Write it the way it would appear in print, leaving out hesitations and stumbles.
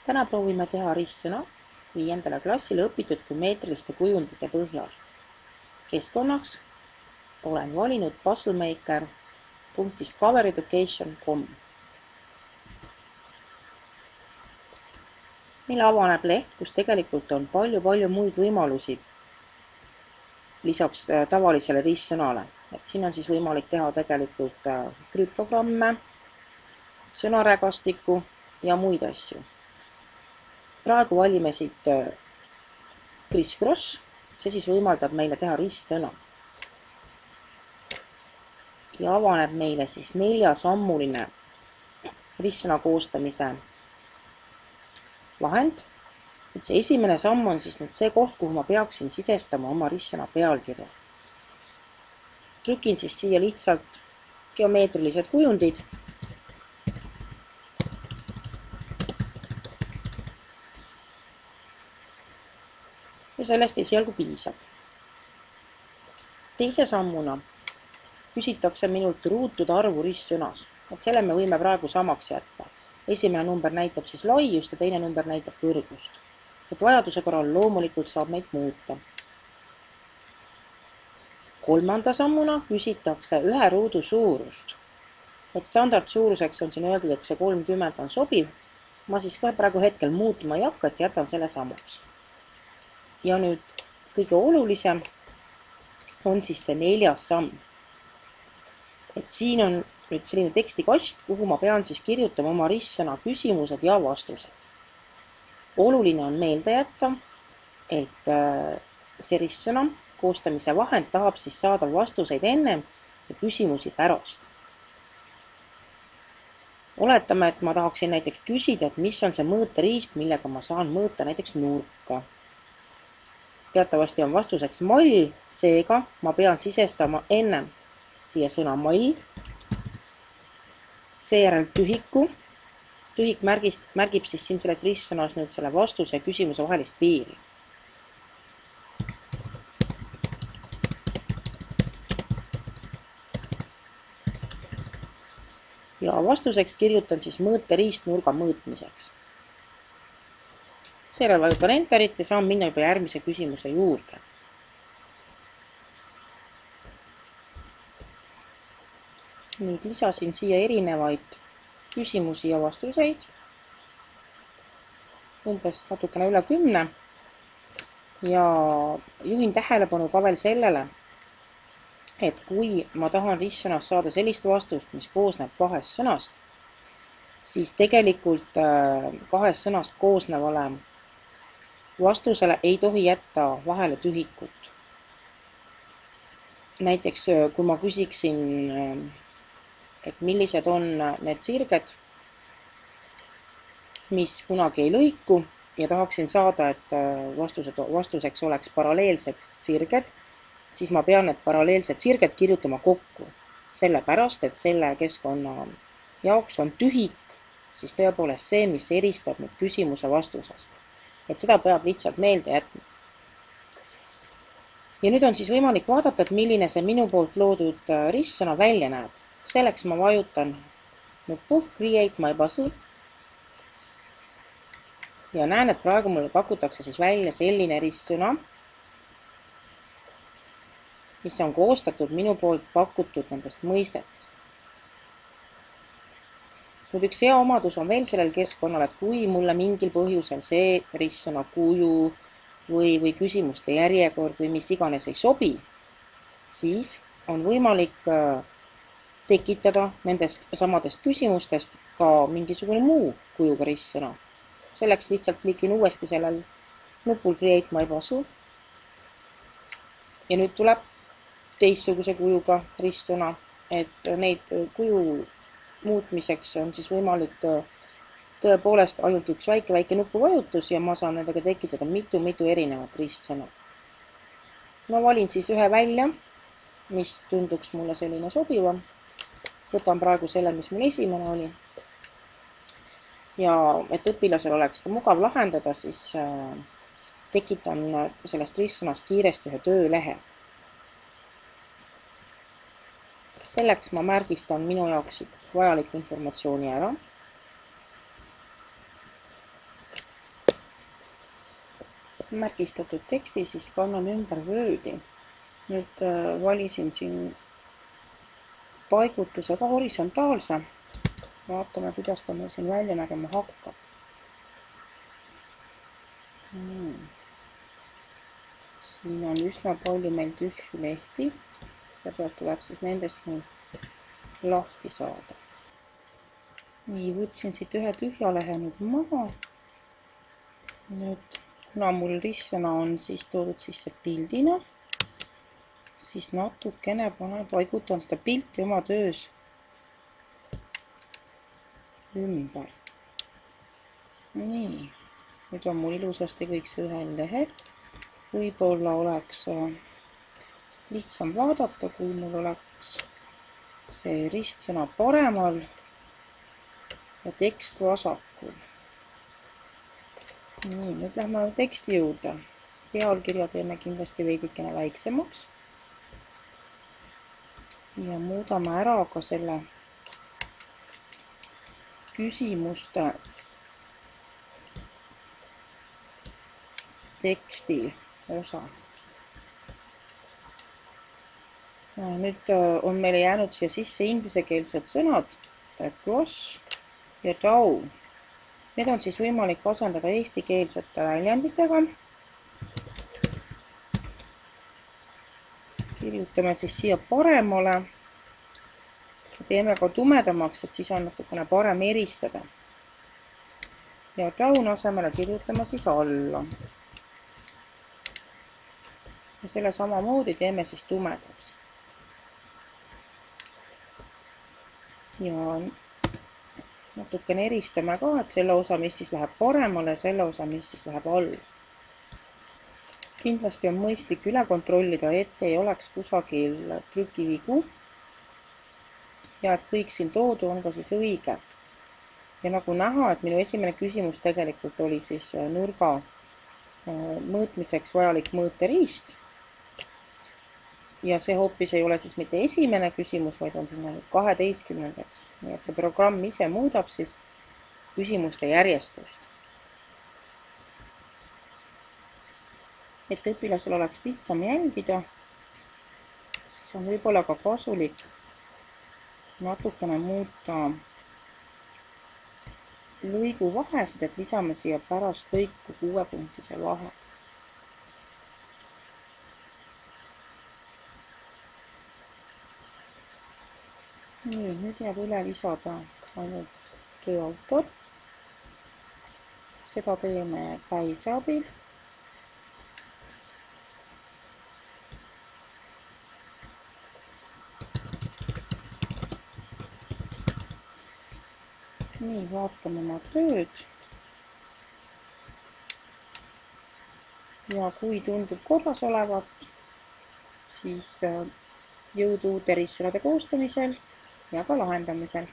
Täna proovime teha ristsõna 5. klassile õpitud geomeetriliste kujundite põhjal. Keskkonnaks olen valinud puzzlemaker.discovereducation.com. Meil avaneb leht, kus tegelikult on palju muid võimalusi lisaks tavalisele ristsõnale. Siin on siis võimalik teha tegelikult krüptogramme, sõnarägastikku ja muid asju. Praegu valime siit crisscross, see siis võimaldab meile teha ristsõna. Ja avaneb meile siis 4-sammuline ristsõna koostamise vahend. See esimene samm on siis nüüd see koht, kuhu ma peaksin sisestama oma ristsõna pealkirja. Trükin siis siia lihtsalt geomeetrilised kujundid. Ja sellest esialgu piisab. Teise sammuna küsitakse minult ruutude arvu ristsõnas. Selle me võime praegu samaks jätta. Esimene number näitab siis laiust ja teine number näitab kõrgust. Vajaduse korral loomulikult saab neid muuta. Kolmanda sammuna küsitakse ühe ruudu suurust. Standardsuuruseks on siin öeldud, et see 30 on sobiv. Ma siis ka praegu hetkel muutma ei hakka, et jätan selle samaks. Ja nüüd kõige olulisem on siis see 4. samm. Siin on nüüd selline tekstikast, kuhu ma pean siis kirjutama oma ristsõna küsimused ja vastused. Oluline on meelde jätta, et see ristsõna koostamise vahend tahab siis saada vastuseid ennem ja küsimusi pärast. Oletame, et ma tahaksin näiteks küsida, et mis on see mõõteriist, millega ma saan mõõta näiteks nurka. Teatavasti on vastuseks mall, seega ma pean sisestama ennem siia sõna mall, seejärel tühiku. Tühik märgib siis siin selles ristsõnas nüüd selle vastuse ja küsimuse vahelist piiri. Ja vastuseks kirjutan siis mõõteriist nurga mõõtmiseks. Seejärel vajutan enterit ja saan minna juba järgmise küsimuse juurde. Nüüd lisasin siia erinevaid küsimusi ja vastuseid. Umbes natukene üle 10. Ja juhin tähelepanu ka veel sellele, et kui ma tahan ristsõnast saada sellist vastust, mis koosneb 2 sõnast, siis tegelikult 2 sõnast koosnevale vastusele ei tohi jätta vahele tühikut. Näiteks kui ma küsiksin, et millised on need sirged, mis kunagi ei lõiku ja tahaksin saada, et vastuseks oleks paralleelsed sirged, siis ma pean need paralleelsed sirged kirjutama kokku. Sellepärast, et selle keskkonna jaoks on tühik siis tõepoolest see, mis eristab nüüd küsimuse vastusest. Et seda peab lihtsalt meelde jätma. Ja nüüd on siis võimalik vaadata, et milline see minu poolt loodud ristsõna välja näeb. Selleks ma vajutan nuppu Create my puzzle ja näen, et praegu mulle pakutakse siis välja selline ristsõna, mis on koostatud minu poolt pakutud nendest mõistetest. Nüüd üks hea omadus on veel sellel keskkonnal, et kui mulle mingil põhjusel see ristsõna kuju või küsimuste järjekord või mis iganes ei sobi, siis on võimalik tekitada nendest samadest küsimustest ka mingisugune muu kujuga ristsõna. Selleks lihtsalt klikin uuesti sellel nupul Create my puzzle. Ja nüüd tuleb teistsuguse kujuga ristsõna, et neid kuju muutmiseks on siis võimalik tõepoolest ainult üks väike nupuvajutus ja ma saan nendega tekitada mitu erinevat ristsõna. Ma valin siis ühe välja, mis tunduks mulle selline sobivam. Võtan praegu selle, mis mul esimene oli. Ja et õpilasel oleks seda mugav lahendada, siis tekitan sellest ristsõnast kiiresti ühe töölehe. Selleks ma märgistan minu jaoks vajaliku informatsiooni ära. märgistatud teksti, siis kannan ümber Wordi. Nüüd valisin siin paigutuse ka horisontaalse. Vaatame, kuidas ta meil siin välja nägema hakkab. Siin on üsna palju meil tühju lehti. Kõigepealt tuleb siis nendest meil lahti saada. Nii, võtsin siit ühe tühja lehe nüüd maha. Nüüd, kuna mul ristsõna on siis toodud sisse pildina, siis natukene paigutan seda pilti oma töös ümber. Nii, nüüd on mul ilusasti kõik see ühel lehel. Võib-olla oleks lihtsam vaadata, kui mul oleks see ristsõna paremal ja tekst vasakul. Nii, nüüd lähme teksti juurde. Pealkirja teeme kindlasti veidikene väiksemaks. Ja muudame ära ka selle küsimuste teksti osa. Nüüd on meile jäänud siia sisse ingliskeelsed sõnad across ja down. Need on siis võimalik asendada eestikeelsete väljenditega. Kirjutame siis siia paremale. Teeme ka tumedamaks, et siis on natukene parem eristada. Ja down asemele kirjutame siis alla. Ja selle samamoodi teeme siis tumedaks. Ja natukene eristame ka, et selle osa, mis siis läheb paremale, selle osa, mis siis läheb alla. Kindlasti on mõistlik üle kontrollida, et ei oleks kusagil trükivigu ja et kõik siin toodu on ka siis õige. Ja nagu näha, et minu esimene küsimus tegelikult oli siis nurga mõõtmiseks vajalik mõõteriist. Ja see hoopis ei ole siis mitte esimene küsimus, vaid on siin 12. Nii et see programm ise muudab siis küsimuste järjestust. Et õpilasel oleks lihtsam jälgida, siis on võib-olla ka kasulik natukene muuta lõigu vahesid, et lisame siia pärast lõiku 6-punktise vahe. Nii, nüüd jääb üle lisada ainult tööautor. Seda teeme päise abil. Nii, vaatame oma tööd. Ja kui tundub korras olevat, siis jõudu uute ristsõnade koostamisel ja ka lahendamisel.